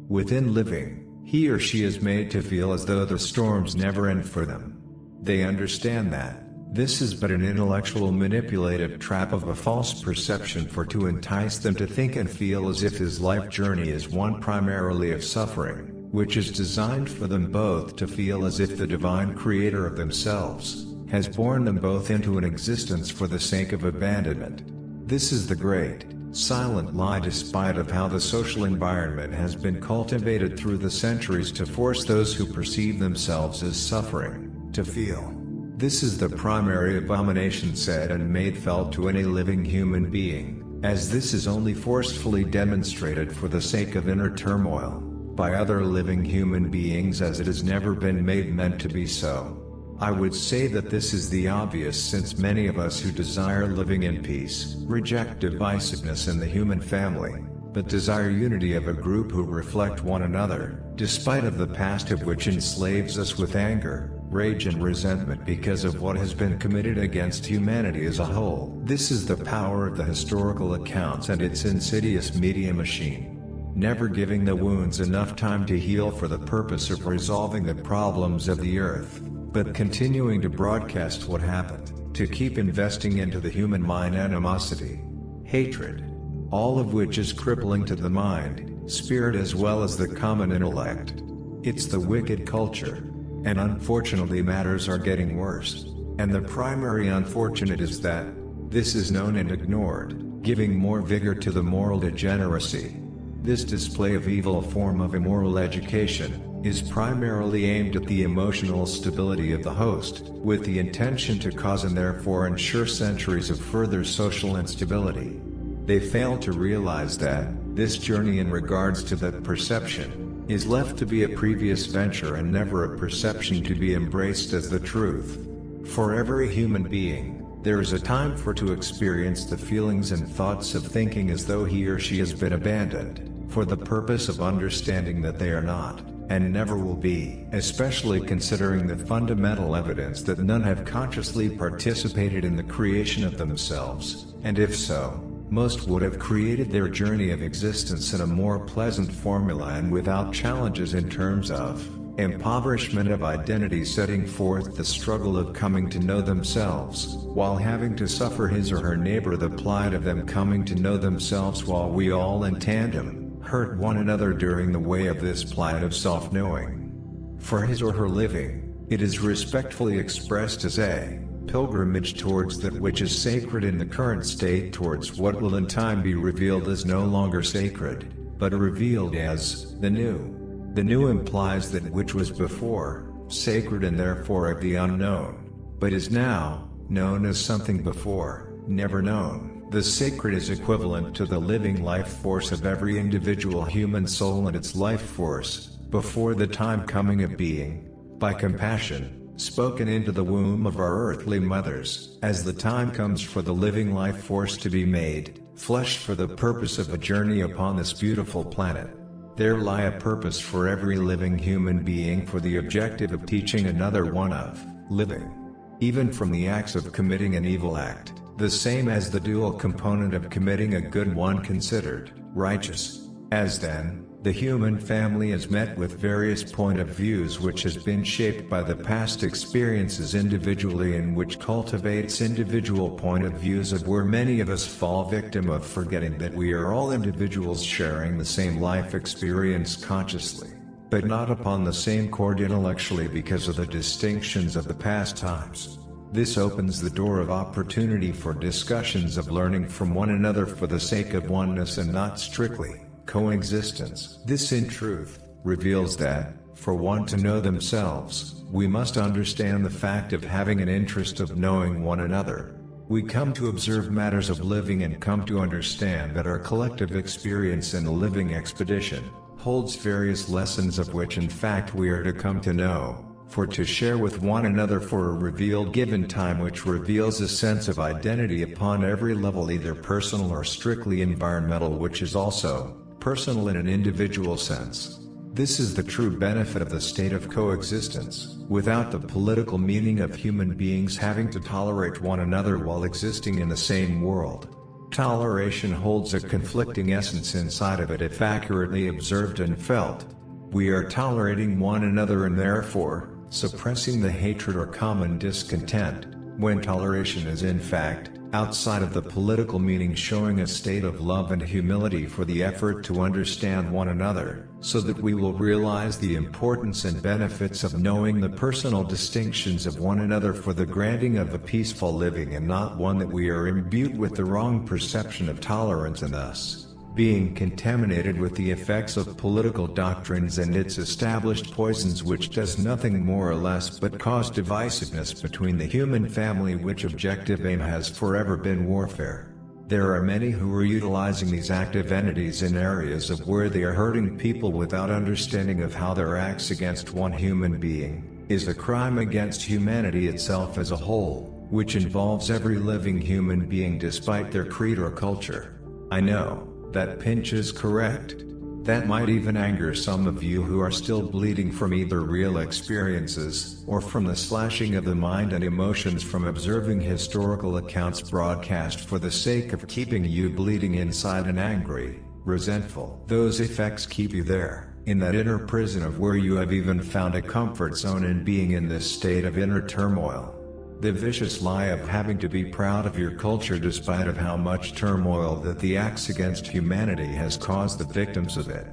Within living, he or she is made to feel as though the storms never end for them. They understand that this is but an intellectual manipulative trap of a false perception to entice them to think and feel as if his life journey is one primarily of suffering, which is designed for them both to feel as if the divine creator of themselves has born them both into an existence for the sake of abandonment. This is the great, silent lie, despite of how the social environment has been cultivated through the centuries to force those who perceive themselves as suffering to feel. This is the primary abomination said and made felt to any living human being, as this is only forcefully demonstrated for the sake of inner turmoil by other living human beings, as it has never been made meant to be so. I would say that this is the obvious, since many of us who desire living in peace reject divisiveness in the human family, but desire unity of a group who reflect one another, despite of the past of which enslaves us with anger, rage and resentment because of what has been committed against humanity as a whole. This is the power of the historical accounts and its insidious media machine, never giving the wounds enough time to heal for the purpose of resolving the problems of the earth, but continuing to broadcast what happened, to keep investing into the human mind animosity, hatred, all of which is crippling to the mind, spirit as well as the common intellect. It's the wicked culture. And unfortunately matters are getting worse. And the primary unfortunate is that this is known and ignored, giving more vigor to the moral degeneracy. This display of evil form of immoral education is primarily aimed at the emotional stability of the host, with the intention to cause and therefore ensure centuries of further social instability. They fail to realize that this journey in regards to that perception is left to be a previous venture and never a perception to be embraced as the truth. For every human being, there is a time to experience the feelings and thoughts of thinking as though he or she has been abandoned, for the purpose of understanding that they are not, and never will be, especially considering the fundamental evidence that none have consciously participated in the creation of themselves, and if so, most would have created their journey of existence in a more pleasant formula and without challenges in terms of impoverishment of identity, setting forth the struggle of coming to know themselves, while having to suffer his or her neighbor the plight of them coming to know themselves, while we all in tandem hurt one another during the way of this plight of self-knowing. For his or her living, it is respectfully expressed as a pilgrimage towards that which is sacred in the current state, towards what will in time be revealed as no longer sacred, but revealed as the new. The new implies that which was before sacred and therefore of the unknown, but is now known as something before never known. The sacred is equivalent to the living life force of every individual human soul and its life force, before the time coming of being, by compassion, spoken into the womb of our earthly mothers, as the time comes for the living life force to be made flesh for the purpose of a journey upon this beautiful planet. There lie a purpose for every living human being, for the objective of teaching another one of living, even from the acts of committing an evil act, the same as the dual component of committing a good one considered righteous. As then, the human family is met with various point of views which has been shaped by the past experiences individually, and which cultivates individual point of views of where many of us fall victim of forgetting that we are all individuals sharing the same life experience consciously, but not upon the same chord intellectually because of the distinctions of the past times. This opens the door of opportunity for discussions of learning from one another for the sake of oneness and not strictly coexistence. This in truth reveals that, for one to know themselves, we must understand the fact of having an interest of knowing one another. We come to observe matters of living and come to understand that our collective experience in a living expedition holds various lessons of which in fact we are to come to know, for to share with one another for a revealed given time, which reveals a sense of identity upon every level, either personal or strictly environmental, which is also personal in an individual sense. This is the true benefit of the state of coexistence, without the political meaning of human beings having to tolerate one another while existing in the same world. toleration holds a conflicting essence inside of it if accurately observed and felt. We are tolerating one another and therefore suppressing the hatred or common discontent, when toleration is in fact outside of the political meaning, showing a state of love and humility for the effort to understand one another, so that we will realize the importance and benefits of knowing the personal distinctions of one another for the granting of a peaceful living, and not one that we are imbued with the wrong perception of tolerance and thus being contaminated with the effects of political doctrines and its established poisons, which does nothing more or less but cause divisiveness between the human family, which objective aim has forever been warfare. There are many who are utilizing these active entities in areas of where they are hurting people without understanding of how their acts against one human being is a crime against humanity itself as a whole, which involves every living human being despite their creed or culture. I know that pinch is correct. That might even anger some of you who are still bleeding from either real experiences, or from the slashing of the mind and emotions from observing historical accounts broadcast for the sake of keeping you bleeding inside and angry, resentful. Those effects keep you there, in that inner prison of where you have even found a comfort zone in being in this state of inner turmoil. The vicious lie of having to be proud of your culture despite of how much turmoil that the acts against humanity has caused the victims of it.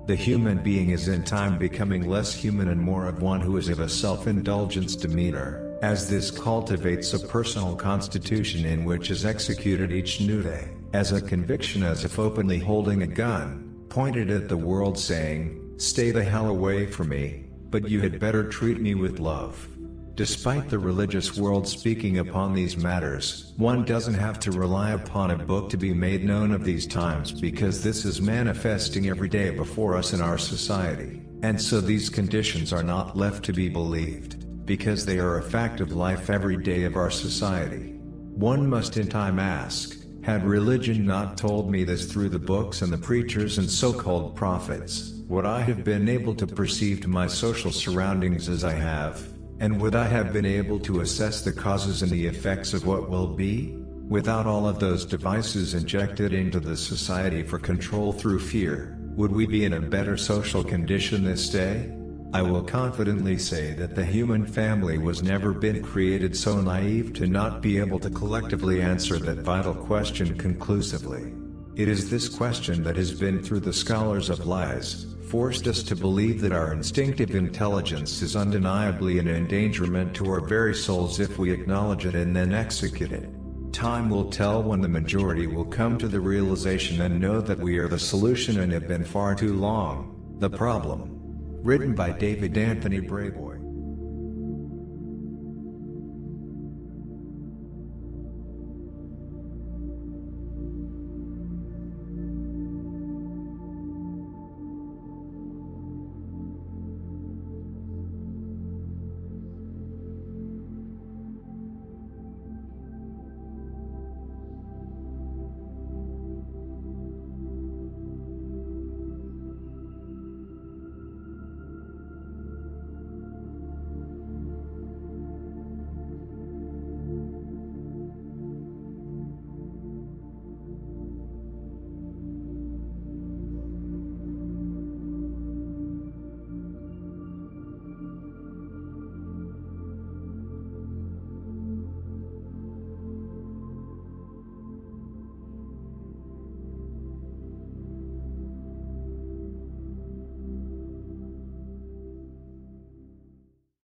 The human being is in time becoming less human and more of one who is of a self-indulgence demeanor, as this cultivates a personal constitution in which is executed each new day, as a conviction, as if openly holding a gun, pointed at the world saying, "Stay the hell away from me, but you had better treat me with love." Despite the religious world speaking upon these matters, one doesn't have to rely upon a book to be made known of these times, because this is manifesting every day before us in our society, and so these conditions are not left to be believed, because they are a fact of life every day of our society. One must in time ask, had religion not told me this through the books and the preachers and so-called prophets, would I have been able to perceive to my social surroundings as I have? And would I have been able to assess the causes and the effects of what will be? Without all of those devices injected into the society for control through fear, would we be in a better social condition this day? I will confidently say that the human family was never been created so naive to not be able to collectively answer that vital question conclusively. It is this question that has been, through the scholars of lies, forced us to believe that our instinctive intelligence is undeniably an endangerment to our very souls if we acknowledge it and then execute it. Time will tell when the majority will come to the realization and know that we are the solution and have been far too long the problem. Written by David Anthony Brayboy.